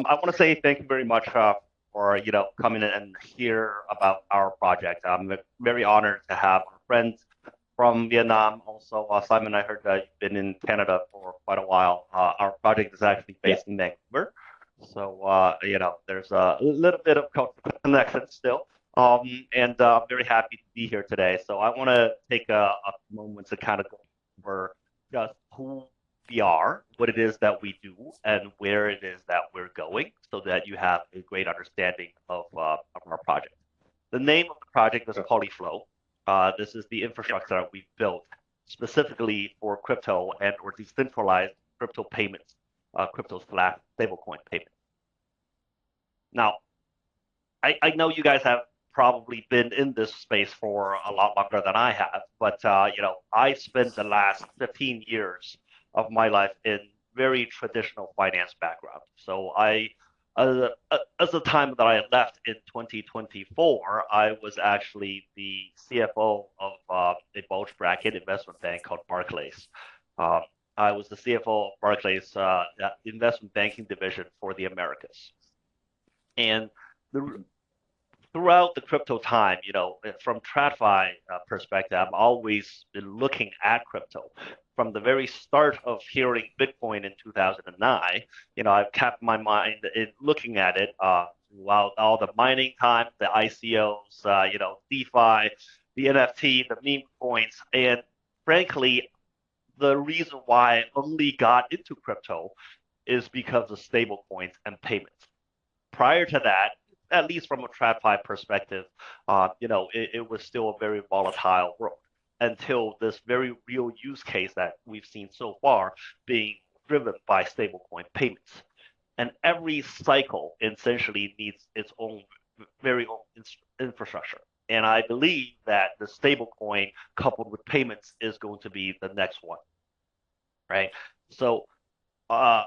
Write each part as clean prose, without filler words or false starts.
I want to say thank you very much for coming in and hear about our project. I'm very honored to have our friends from Vietnam. Also, Simon, I heard that you've been in Canada for quite a while. Our project is actually Yeah. based in Vancouver, so there's a little bit of cultural connection still. And I'm very happy to be here today. So I want to take a moment to kind of go over just who we are, what it is that we do, and where it is that we're going, so that you have a great understanding of our project. The name of the project is PolyFlow. This is the infrastructure that we've built specifically for crypto and or decentralized crypto payments, crypto slash stablecoin payments. Now, I know you guys have probably been in this space for a lot longer than I have, but I spent the last 15 years of my life in very traditional finance background. So as the time that I left in 2024, I was actually the CFO of a bulge bracket investment bank called Barclays. Uh, I was the CFO of Barclays investment banking division for the Americas. And the throughout the crypto time, from TradFi perspective, I've always been looking at crypto. From the very start of hearing Bitcoin in 2009, I've kept my mind in looking at it throughout all the mining time, the ICOs, DeFi, the NFT, the meme coins, and frankly, the reason why I only got into crypto is because of stable coins and payments. Prior to that, at least from a TradFi perspective, it was still a very volatile world until this very real use case that we've seen so far being driven by stablecoin payments. And every cycle essentially needs its own very own infrastructure. And I believe that the stablecoin coupled with payments is going to be the next one, right? So uh,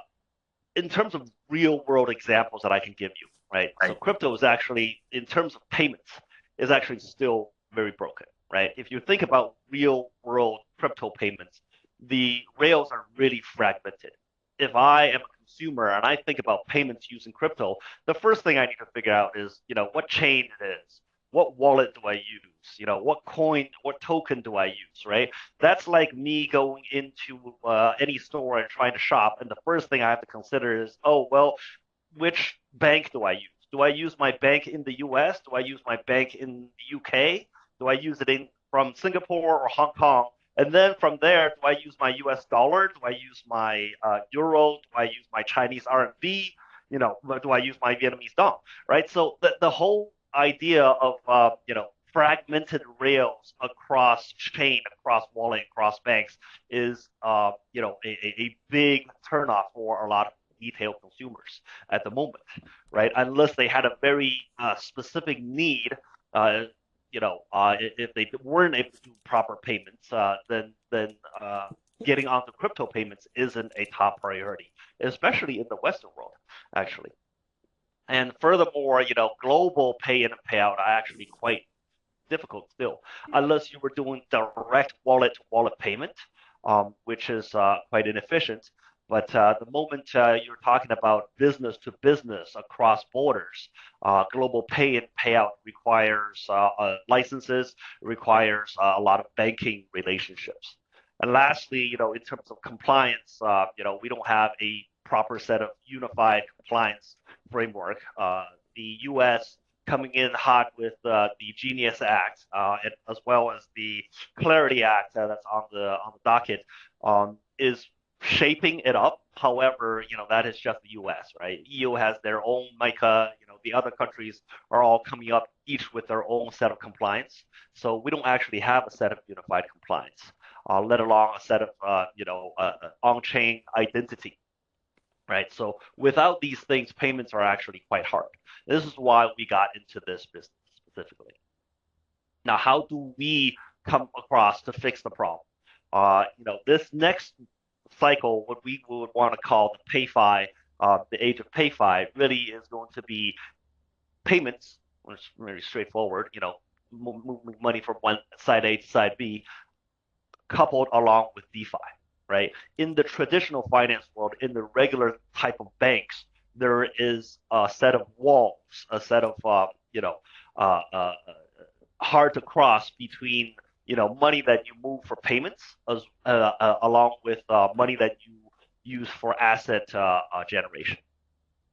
in terms of real world examples that I can give you, right? So Right. crypto is actually, in terms of payments, is actually still very broken, right? If you think about real world crypto payments, the rails are really fragmented. If I am a consumer and I think about payments using crypto, the first thing I need to figure out is, what chain it is, what wallet do I use, what coin, what token do I use, right? That's like me going into any store and trying to shop, and the first thing I have to consider is, oh well, which bank do I use? Do I use my bank in the U.S.? Do I use my bank in the U.K.? Do I use it in from Singapore or Hong Kong? And then from there, do I use my U.S. dollar? Do I use my euro? Do I use my Chinese RMB? Do I use my Vietnamese dong? Right. So the whole idea of fragmented rails across chain, across wallet, across banks is a big turnoff for a lot of retail consumers at the moment, right? Unless they had a very specific need, uh, if they weren't able to do proper payments, then getting onto crypto payments isn't a top priority, especially in the Western world, actually. And furthermore, global pay in and payout are actually quite difficult still, unless you were doing direct wallet to wallet payment, which is quite inefficient. But the moment you're talking about business to business across borders, global pay and payout requires licenses, requires a lot of banking relationships. And lastly, in terms of compliance, we don't have a proper set of unified compliance framework. The U.S. coming in hot with the Genius Act, and as well as the Clarity Act that's on the docket, is shaping it up. However, that is just the U.S., right? EU has their own MICA. The other countries are all coming up each with their own set of compliance. So we don't actually have a set of unified compliance, let alone a set of on-chain identity, right? So without these things, payments are actually quite hard. This is why we got into this business specifically. Now, how do we come across to fix the problem? This next cycle, what we would want to call the PayFi, the age of PayFi, really is going to be payments, which is very straightforward. Moving money from one side A to side B, coupled along with DeFi, right? In the traditional finance world, in the regular type of banks, there is a set of walls, a set of uh, uh, hard to cross between money that you move for payments along with money that you use for asset generation.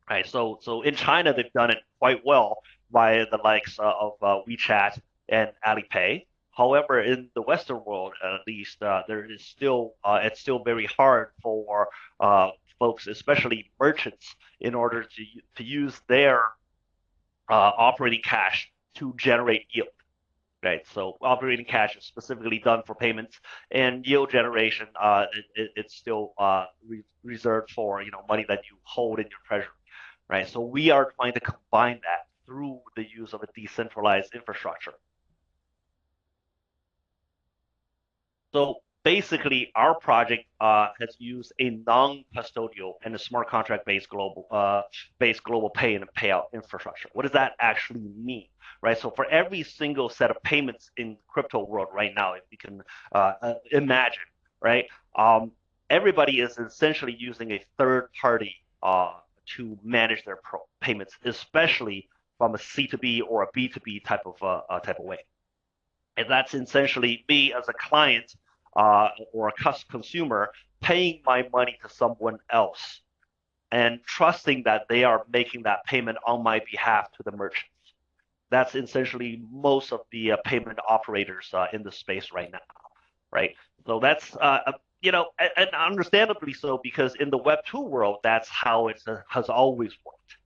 Right. So in China, they've done it quite well by the likes of WeChat and Alipay. However, in the Western world, at least, there is still it's still very hard for folks, especially merchants, in order to use their operating cash to generate yield. Right. So operating cash is specifically done for payments, and yield generation, it's still reserved for money that you hold in your treasury. Right. So we are trying to combine that through the use of a decentralized infrastructure. So basically, our project has used a non-custodial and a smart contract based global pay and payout infrastructure. What does that actually mean? Right. So for every single set of payments in crypto world right now, if you can imagine, right, everybody is essentially using a third party to manage their payments, especially from a C2B or a B2B type of way. And that's essentially me as a client or a consumer paying my money to someone else and trusting that they are making that payment on my behalf to the merchants. That's essentially most of the payment operators in the space right now, right? So that's and understandably so, because in the Web 2 world, that's how it has always worked,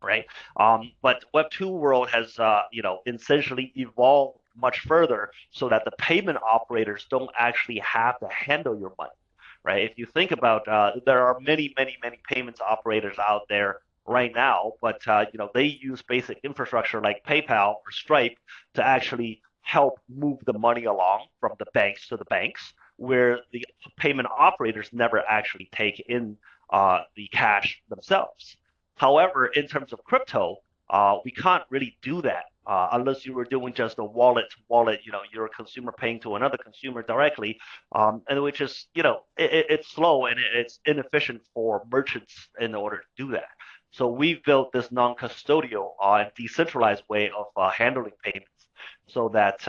right? But Web 2 world has essentially evolved much further so that the payment operators don't actually have to handle your money, right? If you think about, there are many, many, many payments operators out there right now, but they use basic infrastructure like PayPal or Stripe to actually help move the money along from the banks to the banks, where the payment operators never actually take in the cash themselves. However, in terms of crypto, we can't really do that unless you were doing just a wallet to wallet. You're a consumer paying to another consumer directly, and which is it's slow and it's inefficient for merchants in order to do that. So we've built this non-custodial and decentralized way of handling payments, so that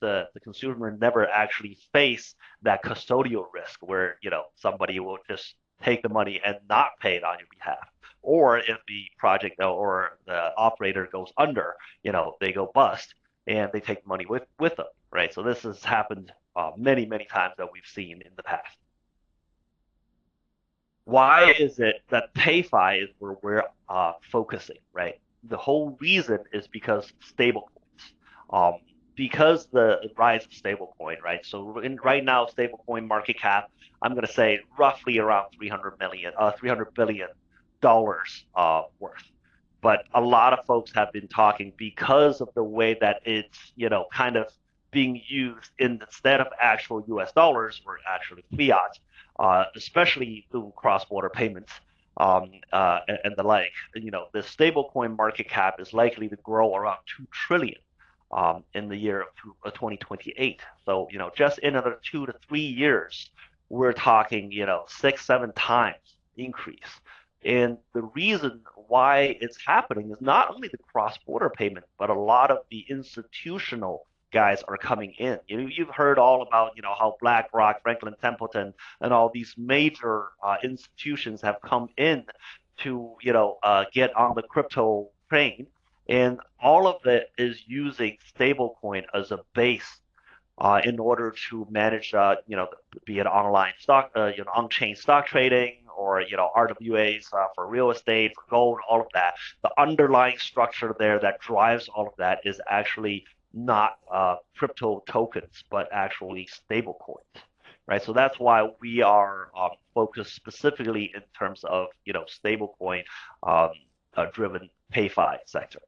the consumer never actually face that custodial risk where somebody will just take the money and not pay it on your behalf. Or if the project or the operator goes under, they go bust and they take money with them, right? So this has happened many, many times that we've seen in the past. Why is it that PayFi is where we're focusing, right? The whole reason is because stablecoins. Um, because the rise of stablecoin, right? So right now, stablecoin market cap, I'm going to say roughly around 300 billion dollars worth. But a lot of folks have been talking because of the way that it's, kind of being used instead of actual US dollars or actually fiat, especially through cross-border payments and the like. The stablecoin market cap is likely to grow around 2 trillion in the year of 2028. So, just in another 2 to 3 years, we're talking, 6, 7 times increase. And the reason why it's happening is not only the cross-border payment, but a lot of the institutional guys are coming in. You've heard all about, how BlackRock, Franklin Templeton, and all these major institutions have come in to, get on the crypto train, and all of it is using stablecoin as a base in order to manage, be it online stock, on-chain stock trading, or RWAs for real estate, for gold, all of that. The underlying structure there that drives all of that is actually not crypto tokens, but actually stable coins, right? So that's why we are focused specifically in terms of stablecoin driven PayFi sector.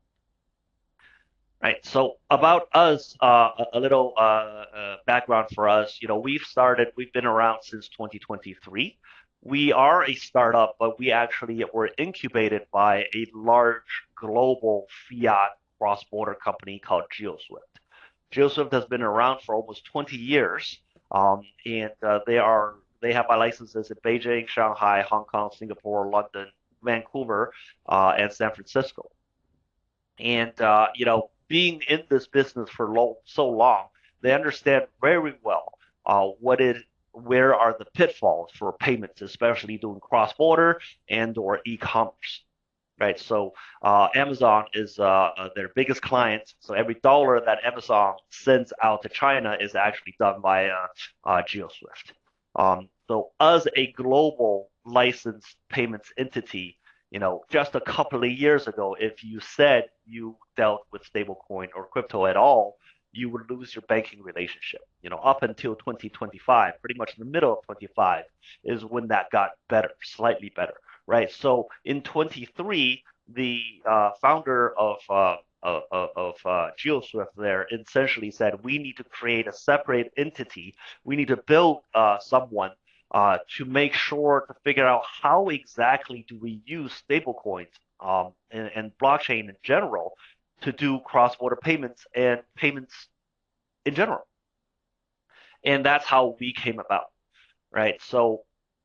Right. So about us, a little background for us. We've been around since 2023. We are a startup, but we actually were incubated by a large global fiat cross-border company called Geoswift. Geoswift has been around for almost 20 years, and they are they have licenses in Beijing, Shanghai, Hong Kong, Singapore, London, Vancouver, and San Francisco. And being in this business for so long, they understand very well where are the pitfalls for payments, especially doing cross-border and or e-commerce, right? So Amazon is their biggest client. So every dollar that Amazon sends out to China is actually done by Geoswift. So as a global licensed payments entity, just a couple of years ago, if you said you dealt with stablecoin or crypto at all, you would lose your banking relationship. Up until 2025, pretty much in the middle of 25 is when that got better, slightly better, right? So in 23, the founder of Geoswift there essentially said, we need to create a separate entity. We need to build someone to make sure to figure out how exactly do we use stablecoins and blockchain in general to do cross-border payments and payments in general. And that's how we came about, right? So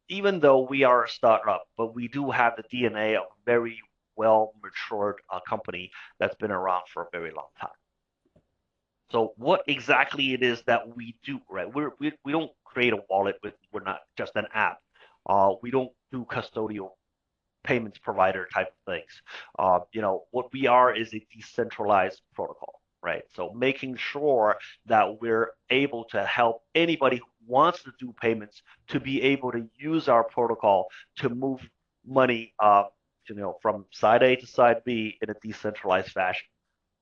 even though we are a startup, but we do have the DNA of a very well-matured company that's been around for a very long time. So what exactly it is that we do, right? We don't create a wallet. We're not just an app. We don't do custodial payments provider type of things. What we are is a decentralized protocol, right? So making sure that we're able to help anybody who wants to do payments to be able to use our protocol to move money, from side A to side B in a decentralized fashion.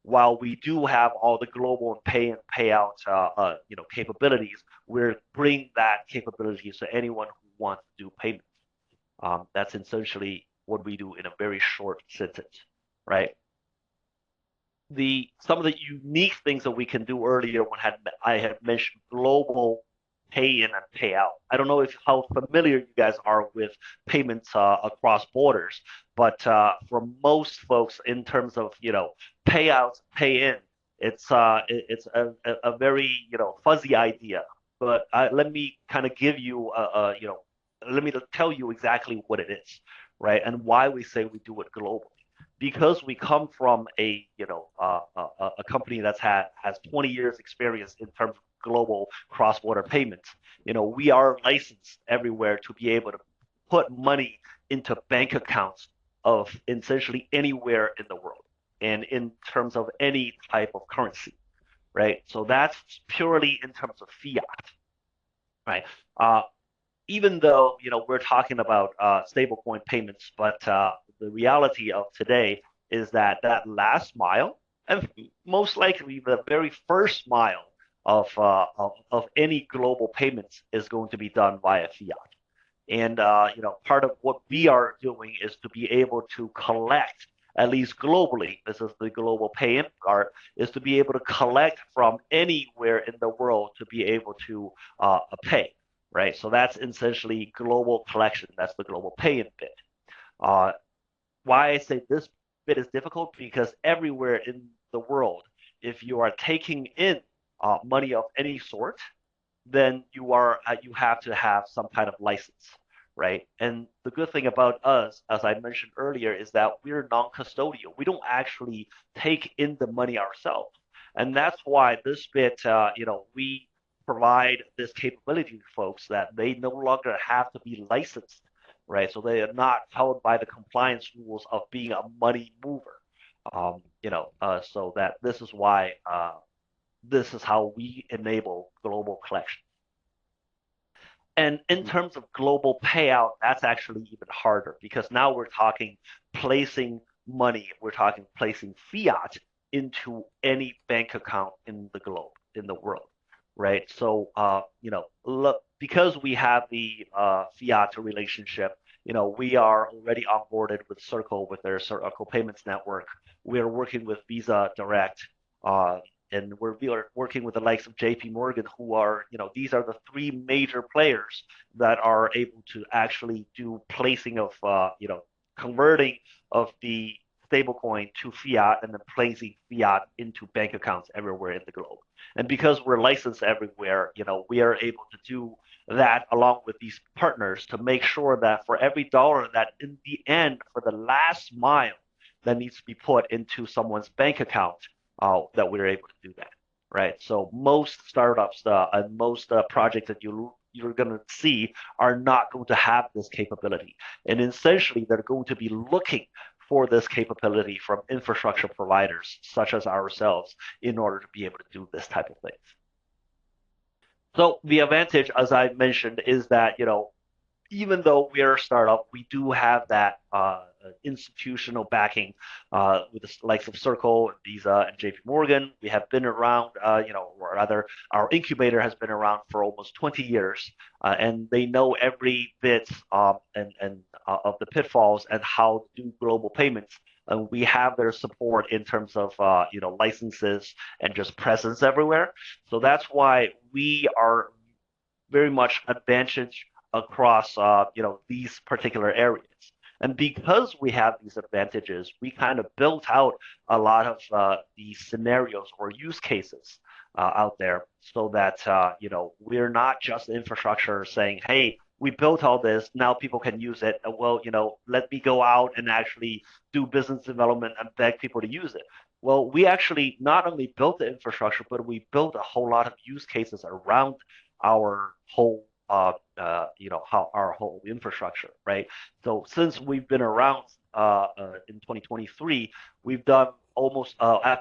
While we do have all the global pay and payout, capabilities, we're bringing that capabilities to anyone who wants to do payments. That's essentially what we do in a very short sentence, right? Some of the unique things that we can do earlier when I had mentioned global pay in and pay out. I don't know how familiar you guys are with payments across borders, but for most folks, in terms of payouts, pay in, it's a very fuzzy idea. But let me kind of give you let me tell you exactly what it is, right, and why we say we do it globally. Because we come from a company that's has 20 years experience in terms of global cross-border payments. We are licensed everywhere to be able to put money into bank accounts of essentially anywhere in the world, and in terms of any type of currency, right? So that's purely in terms of fiat, right? Even though we're talking about stablecoin payments, but the reality of today is that last mile, and most likely the very first mile of any global payments, is going to be done via fiat. And part of what we are doing is to be able to collect, at least globally, this is the global pay-in card, is to be able to collect from anywhere in the world to be able to pay, right? So that's essentially global collection. That's the global pay-in bit. Why I say this bit is difficult, because everywhere in the world, if you are taking in money of any sort, then you have to have some kind of license, right? And the good thing about us, as I mentioned earlier, is that we're non-custodial. We don't actually take in the money ourselves, and that's why this bit, we provide this capability to folks that they no longer have to be licensed, right? So they are not held by the compliance rules of being a money mover. So that this is why this is how we enable global collection. And in terms of global payout, that's actually even harder, because now we're talking placing money, we're talking placing fiat into any bank account in the globe, in the world, right? So, because we have the fiat relationship, we are already onboarded with Circle, with their Circle Payments Network. We are working with Visa Direct, and we are working with the likes of JP Morgan, who are, these are the three major players that are able to actually do placing of, converting of the stablecoin to fiat and then placing fiat into bank accounts everywhere in the globe. And because we're licensed everywhere, we are able to do that along with these partners to make sure that for every dollar that in the end, for the last mile, that needs to be put into someone's bank account, that we're able to do that, right? So most startups and most projects that you're going to see are not going to have this capability. And essentially, they're going to be looking for this capability from infrastructure providers such as ourselves in order to be able to do this type of things. So the advantage, as I mentioned, is that, even though we are a startup, we do have that institutional backing with the likes of Circle, Visa, and JP Morgan. We have been around, or rather, our incubator has been around for almost 20 years, and they know every bit of the pitfalls and how to do global payments. And we have their support in terms of licenses and just presence everywhere. So that's why we are very much advantaged across these particular areas. And because we have these advantages, we kind of built out a lot of these scenarios or use cases out there so that we're not just infrastructure saying, hey, we built all this, now people can use it. Well, let me go out and actually do business development and beg people to use it. Well, we actually not only built the infrastructure, but we built a whole lot of use cases around our whole how our whole infrastructure, right? So since we've been around in 2023, we've done almost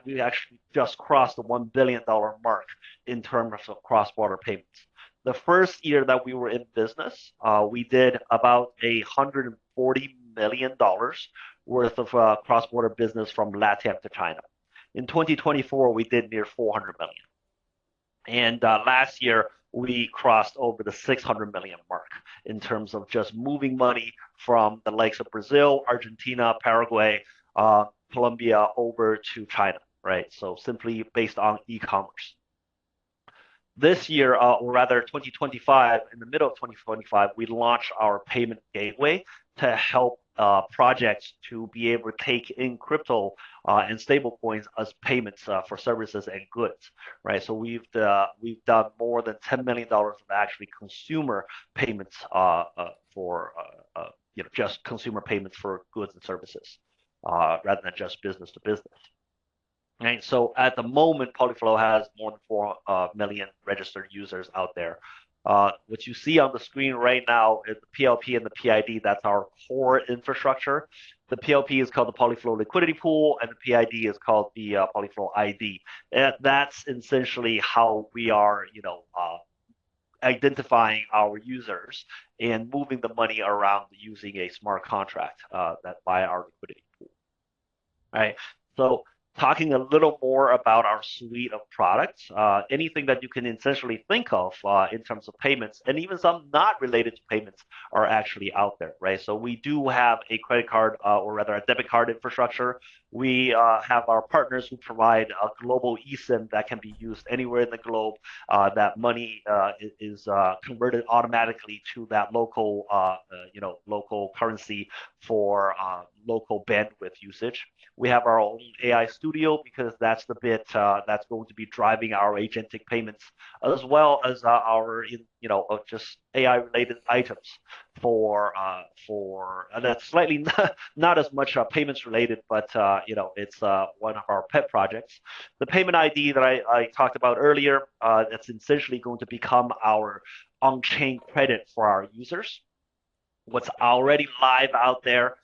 we actually just crossed the $1 billion mark in terms of cross-border payments. The first year that we were in business, we did about $140 million worth of cross-border business from LATAM to China. In 2024, we did near 400 million. And last year, we crossed over the 600 million mark in terms of just moving money from the likes of Brazil, Argentina, Paraguay, Colombia over to China, right? So simply based on e-commerce. This year, or rather 2025, in the middle of 2025, we launched our payment gateway to help projects to be able to take in crypto and stable coins as payments for services and goods, right? So we've done more than $10 million of actually consumer payments for just consumer payments for goods and services rather than just business to business. Right. So at the moment, PolyFlow has more than 4 million registered users out there. What you see on the screen right now is the PLP and the PID. That's our core infrastructure. The PLP is called the PolyFlow Liquidity Pool, and the PID is called the PolyFlow ID. And that's essentially how we are, identifying our users and moving the money around using a smart contract that by our liquidity pool. All right. So talking a little more about our suite of products, anything that you can essentially think of in terms of payments, and even some not related to payments are actually out there, right? So we do have a credit card, or rather a debit card infrastructure. We have our partners who provide a global eSIM that can be used anywhere in the globe. That money is converted automatically to that local, local currency for local bandwidth usage. We have our own AI studio because that's the bit that's going to be driving our agentic payments, as well as our just AI related items for and that's slightly not as much payments related, but it's one of our pet projects. The payment ID that I talked about earlier, that's essentially going to become our on-chain credit for our users. What's already live out there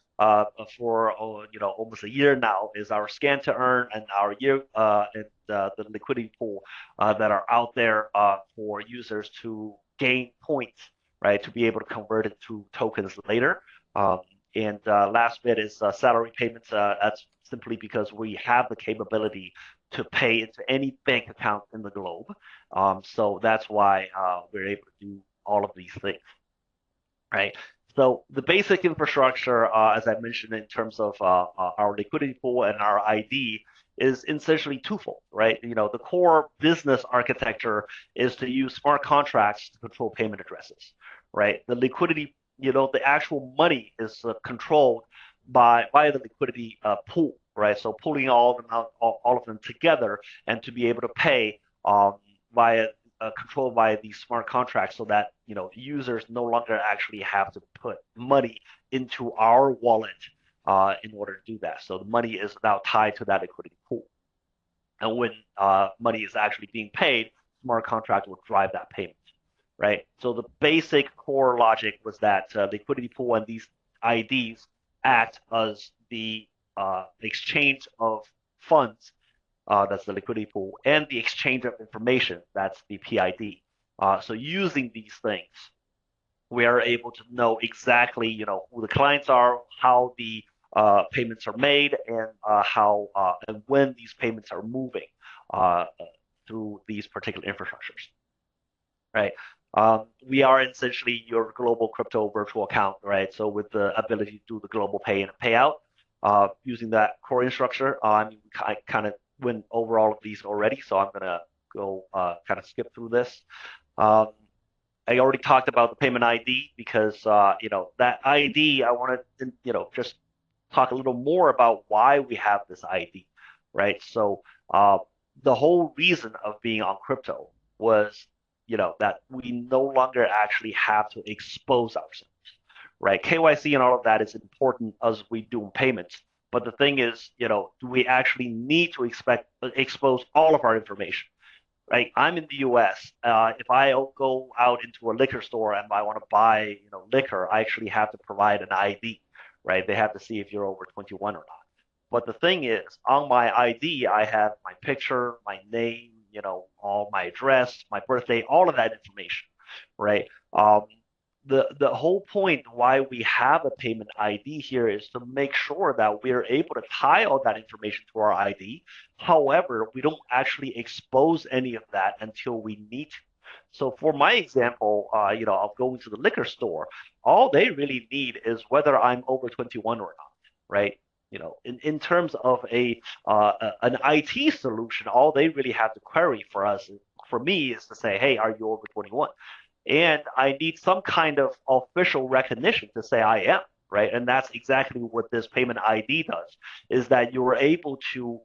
for almost a year now is our scan to earn and our year and the liquidity pool that are out there for users to gain points, right, to be able to convert it to tokens later. And last bit is salary payments. That's simply because we have the capability to pay into any bank account in the globe. So that's why we're able to do all of these things, right? So the basic infrastructure, as I mentioned, in terms of our liquidity pool and our ID, is essentially twofold, right? The core business architecture is to use smart contracts to control payment addresses, right? The liquidity, the actual money is controlled via the liquidity pool, right? So pulling all of them out, all of them together, and to be able to pay via controlled by these smart contracts, so that users no longer actually have to put money into our wallet in order to do that. So the money is now tied to that liquidity pool, and when money is actually being paid, smart contract will drive that payment, right? So the basic core logic was that liquidity pool and these IDs act as the exchange of funds, that's the liquidity pool, and the exchange of information, that's the PID. So using these things, we are able to know exactly, who the clients are, how the payments are made, and how and when these payments are moving uh, through these particular infrastructures, right? We are essentially your global crypto virtual account, right? So with the ability to do the global pay in and payout using that core infrastructure. I kind of went over all of these already, so I'm gonna go kind of skip through this. Um, I already talked about the payment ID because that ID I want to just talk a little more about why we have this ID, right? So the whole reason of being on crypto was that we no longer actually have to expose ourselves, right? KYC and all of that is important as we do payments. But the thing is, do we actually need to expose all of our information? Right? I'm in the U.S. If I go out into a liquor store and I want to buy, liquor, I actually have to provide an ID, right? They have to see if you're over 21 or not. But the thing is, on my ID, I have my picture, my name, all my address, my birthday, all of that information, right? The whole point why we have a payment ID here is to make sure that we're able to tie all that information to our ID. However, we don't actually expose any of that until we need to. So for my example, I'll go into the liquor store. All they really need is whether I'm over 21 or not, right? In terms of an IT solution, all they really have to query for me, is to say, hey, are you over 21? And I need some kind of official recognition to say I am, right? And that's exactly what this payment ID does, is that you're able to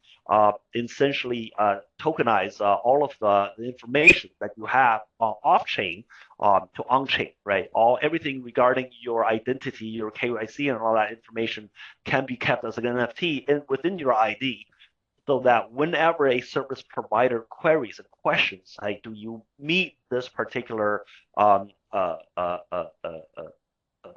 essentially tokenize all of the information that you have off-chain to on-chain, right? Everything regarding your identity, your KYC, and all that information can be kept as an NFT within your ID, so that whenever a service provider queries and questions, like, do you meet this particular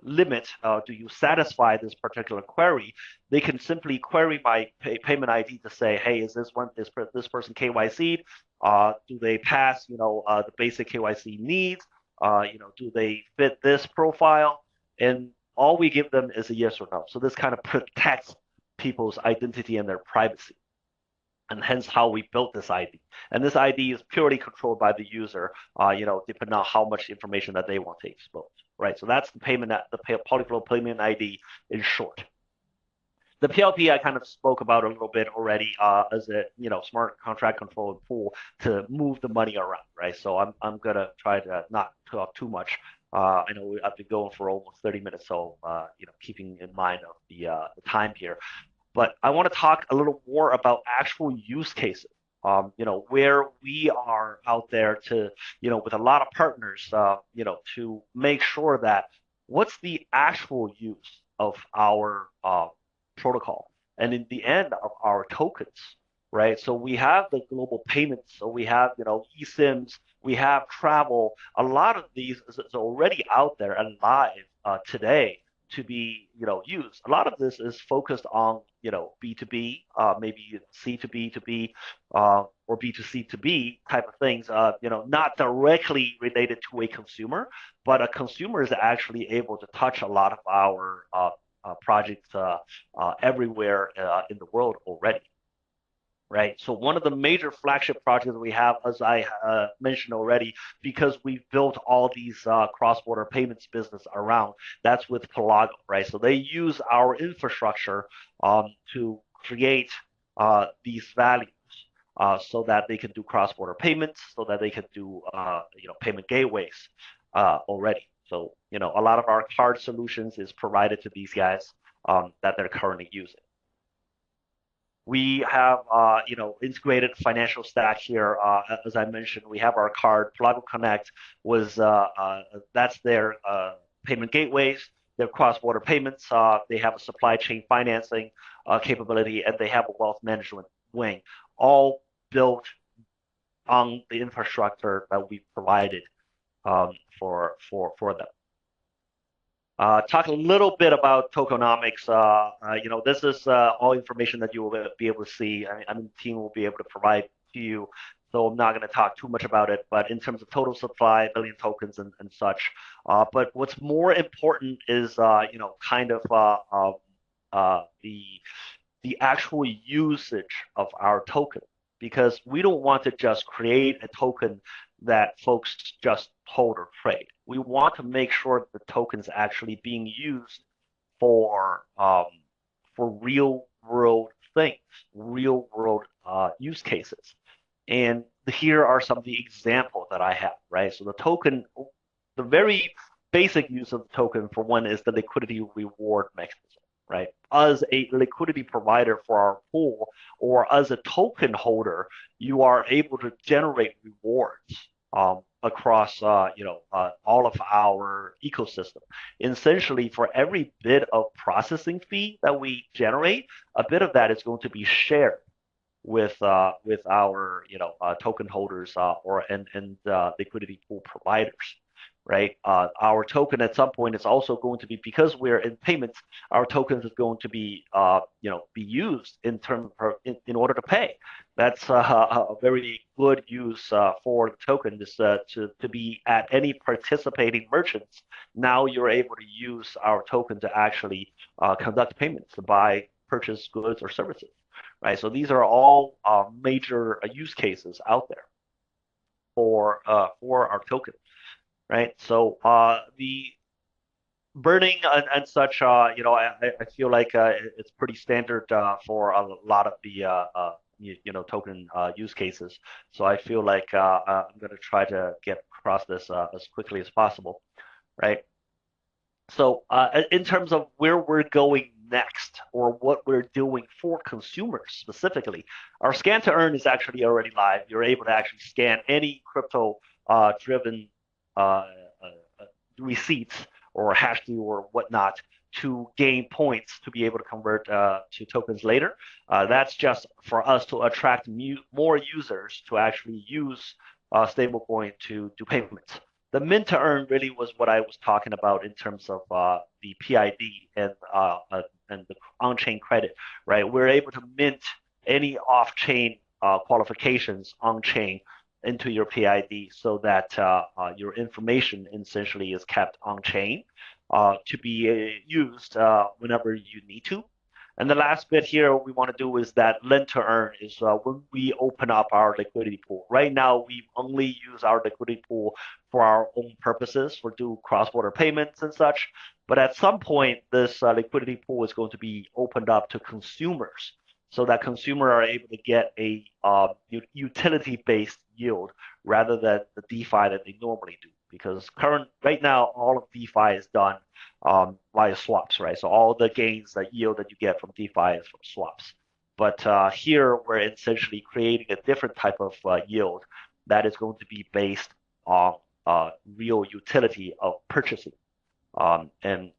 limit? Do you satisfy this particular query? They can simply query my payment ID to say, hey, is this person KYC'd? Do they pass, the basic KYC needs? Do they fit this profile? And all we give them is a yes or no. So this kind of protects people's identity and their privacy, and hence how we built this ID. And this ID is purely controlled by the user, depending on how much information that they want to expose, right? So that's the PolyFlow payment ID in short. The PLP I kind of spoke about a little bit already as a smart contract control pool to move the money around, right? So I'm gonna try to not talk too much. I know I've been going for almost 30 minutes, so keeping in mind of the time here. But I want to talk a little more about actual use cases, where we are out there to, with a lot of partners, to make sure that what's the actual use of our protocol, and in the end of our tokens, right? So we have the global payments, so we have, eSIMs, we have travel. A lot of these is already out there and live today to be used. A lot of this is focused on B2B, maybe C2B2B, or B2C2B type of things. Not directly related to a consumer, but a consumer is actually able to touch a lot of our projects everywhere in the world already. Right. So one of the major flagship projects we have, as I mentioned already, because we've built all these cross-border payments business around, that's with Pelago, right? So they use our infrastructure to create these values so that they can do cross-border payments, so that they can do payment gateways already. So a lot of our card solutions is provided to these guys. that they're currently using. We have, integrated financial stack here. As I mentioned, we have our card. Pluggo Connect that's their payment gateways, their cross-border payments. They have a supply chain financing capability, and they have a wealth management wing, all built on the infrastructure that we provided for them. Talk a little bit about tokenomics. This is all information that you will be able to see. I mean, the team will be able to provide to you. So I'm not going to talk too much about it, but in terms of total supply, billion tokens and such. But what's more important is, kind of the actual usage of our token, because we don't want to just create a token that folks just hold or trade. We want to make sure the token's actually being used for real world things, real world use cases. And here are some of the examples that I have, right? So the token, the very basic use of the token, for one, is the liquidity reward mechanism, right? As a liquidity provider for our pool, or as a token holder, you are able to generate rewards across all of our ecosystem. essentially, for every bit of processing fee that we generate, a bit of that is going to be shared with our token holders and liquidity pool providers, right? Our token at some point is also going to be, because we're in payments, our tokens is going to be be used in order to pay. That's a very good use for the token, is to be at any participating merchants. Now you're able to use our token to actually conduct payments, to purchase goods or services, right? So these are all major use cases out there for our token, right? So the burning and such, I feel like it's pretty standard for a lot of the token use cases. So I feel like I'm going to try to get across this as quickly as possible, right? So in terms of where we're going next, or what we're doing for consumers specifically, our scan to earn is actually already live. You're able to actually scan any crypto driven receipts or hash to or whatnot to gain points to be able to convert to tokens later. That's just for us to attract more users to actually use stablecoin to do payments. The mint to earn really was what I was talking about in terms of the PID and the on-chain credit, right? We're able to mint any off-chain qualifications on-chain into your PID, so that your information essentially is kept on-chain to be used whenever you need to. And the last bit here we want to do is that lend to earn is when we open up our liquidity pool. Right now, we only use our liquidity pool for our own purposes, for do cross-border payments and such. But at some point, this liquidity pool is going to be opened up to consumers, so that consumers are able to get a utility-based yield rather than the DeFi that they normally do. Because right now, all of DeFi is done via swaps, right? So all the gains, the yield that you get from DeFi is from swaps. But here, we're essentially creating a different type of yield that is going to be based on real utility of purchasing and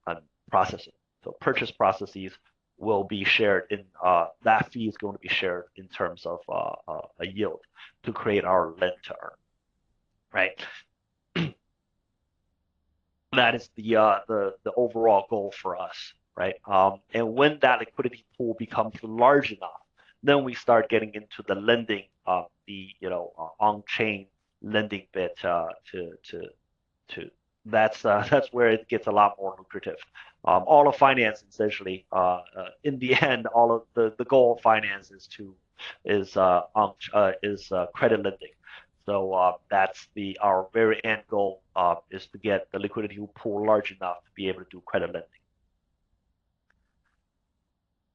processing. So purchase processes will be shared in that fee is going to be shared in terms of a yield to create our lend to earn, right? That is the overall goal for us, right? And when that liquidity pool becomes large enough, then we start getting into the lending, the on-chain lending bit that's where it gets a lot more lucrative. All of finance, essentially, in the end, all of the goal of finance is credit lending. So that's our very end goal is to get the liquidity pool large enough to be able to do credit lending.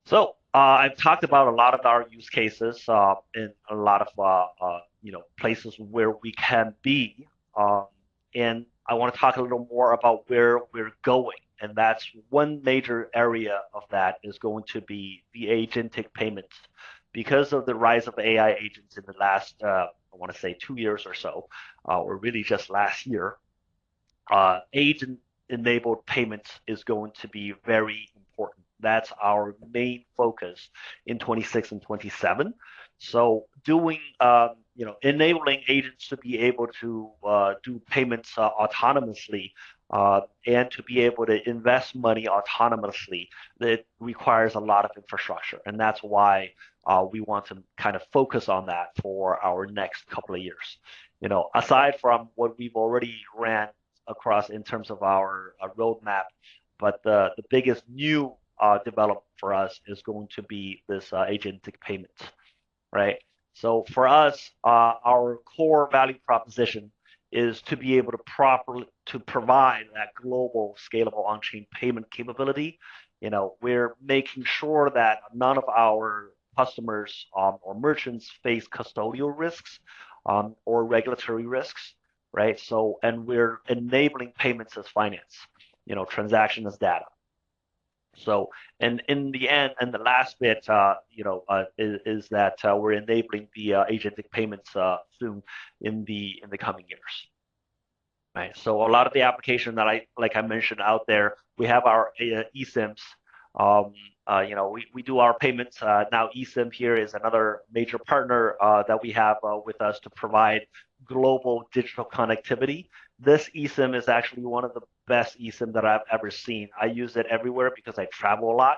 So I've talked about a lot of our use cases in a lot of places where we can be, and I want to talk a little more about where we're going. And that's one major area of that is going to be the agentic payments. Because of the rise of AI agents in the last, I want to say 2 years or so, or really just last year, agent-enabled payments is going to be very important. That's our main focus in 26 and 27. So enabling agents to be able to do payments autonomously and to be able to invest money autonomously, that requires a lot of infrastructure. And that's why we want to kind of focus on that for our next couple of years. Aside from what we've already ran across in terms of our roadmap. But the biggest new development for us is going to be this agentic payments, right? So for us, our core value proposition is to be able to provide that global scalable on-chain payment capability. We're making sure that none of our customers or merchants face custodial risks or regulatory risks, right? So, and we're enabling payments as finance, transaction as data. So, and in the end, and the last bit, is that we're enabling the agentic payments soon in the coming years, right? So, a lot of the application that like I mentioned out there, we have our eSIMs. We do our payments now. eSIM here is another major partner that we have with us to provide global digital connectivity. This eSIM is actually one of the best eSIM that I've ever seen. I use it everywhere because I travel a lot.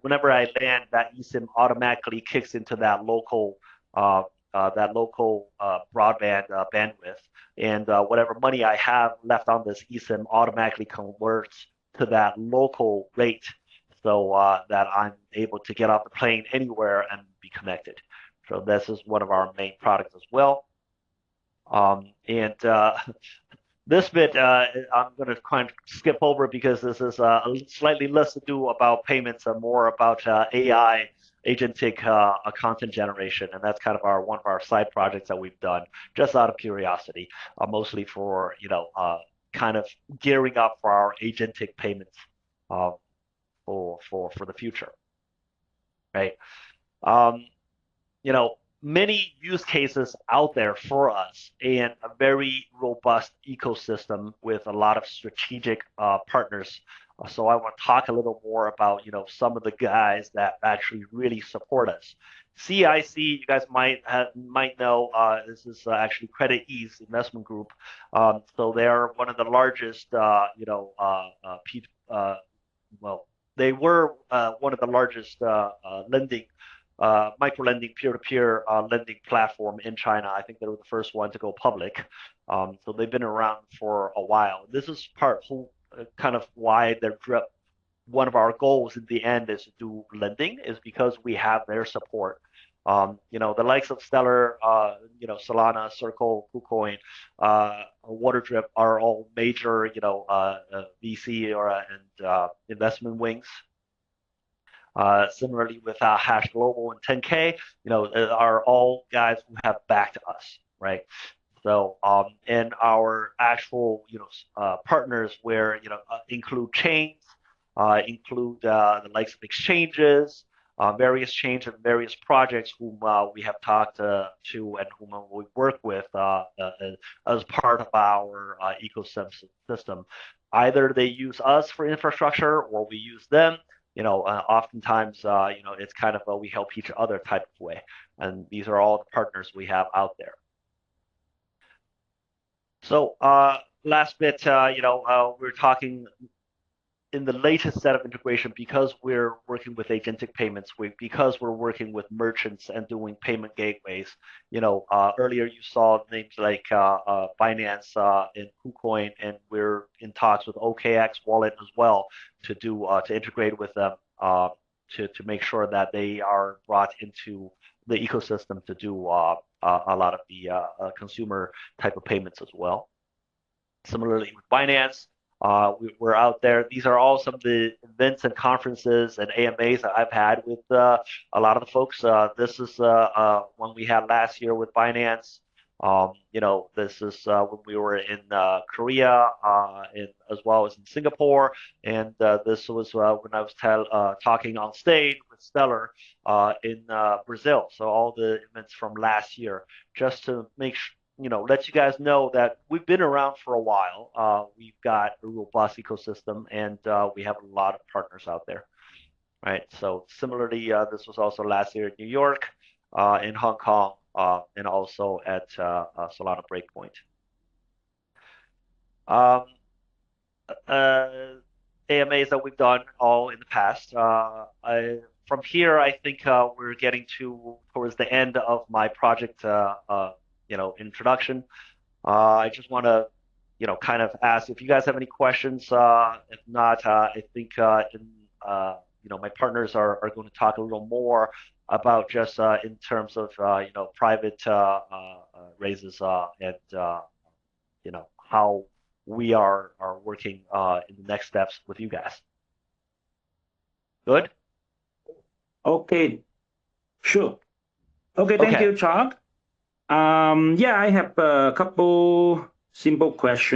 Whenever I land, that eSIM automatically kicks into that local broadband bandwidth, and whatever money I have left on this eSIM automatically converts to that local rate, so that I'm able to get off the plane anywhere and be connected. So this is one of our main products as well. And this bit I'm going to kind of skip over because this is slightly less to do about payments and more about AI agentic content generation, and that's kind of one of our side projects that we've done just out of curiosity, mostly for kind of gearing up for our agentic payments for the future, right? Many use cases out there for us and a very robust ecosystem with a lot of strategic partners. So I want to talk a little more about some of the guys that actually really support us. CIC, you guys might know, this is actually Credit Ease Investment Group. So they're one of the largest, they were one of the largest lending micro-lending, peer-to-peer lending platform in China. I think they were the first one to go public. So they've been around for a while. This is kind of why one of our goals in the end is to do lending, is because we have their support. The likes of Stellar, Solana, Circle, KuCoin, Waterdrip are all major, VC and investment wings. Similarly with Hash Global and 10K, are all guys who have backed us, right? So, and our actual, partners where, include chains, include the likes of exchanges, various chains and various projects whom we have talked to and whom we work with as part of our ecosystem. Either they use us for infrastructure or we use them. Oftentimes, it's kind of a we help each other type of way. And these are all the partners we have out there. So last bit, we're talking in the latest set of integration, because we're working with agentic payments, because we're working with merchants and doing payment gateways. Earlier you saw names like Binance and KuCoin, and we're in talks with OKX Wallet as well to integrate with them to make sure that they are brought into the ecosystem to do a lot of the consumer type of payments as well. Similarly with Binance, we're out there. These are all some of the events and conferences and AMAs that I've had with a lot of the folks. This is one we had last year with Binance. This is when we were in Korea, as well as in Singapore, and this was when I was talking on stage with Stellar in Brazil. So all the events from last year, just to let you guys know that we've been around for a while. We've got a robust ecosystem, and we have a lot of partners out there, right? So similarly, this was also last year in New York, in Hong Kong, and also at Solana Breakpoint. Um, uh, AMAs that we've done all in the past. From here, I think we're getting towards the end of my project, introduction. I just want to, kind of ask if you guys have any questions. If not, I think my partners are going to talk a little more about just in terms of private raises and how we are working in the next steps with you guys. Good? Okay, sure. Okay, thank Okay. you, Chuck. Yeah, I have a couple simple questions.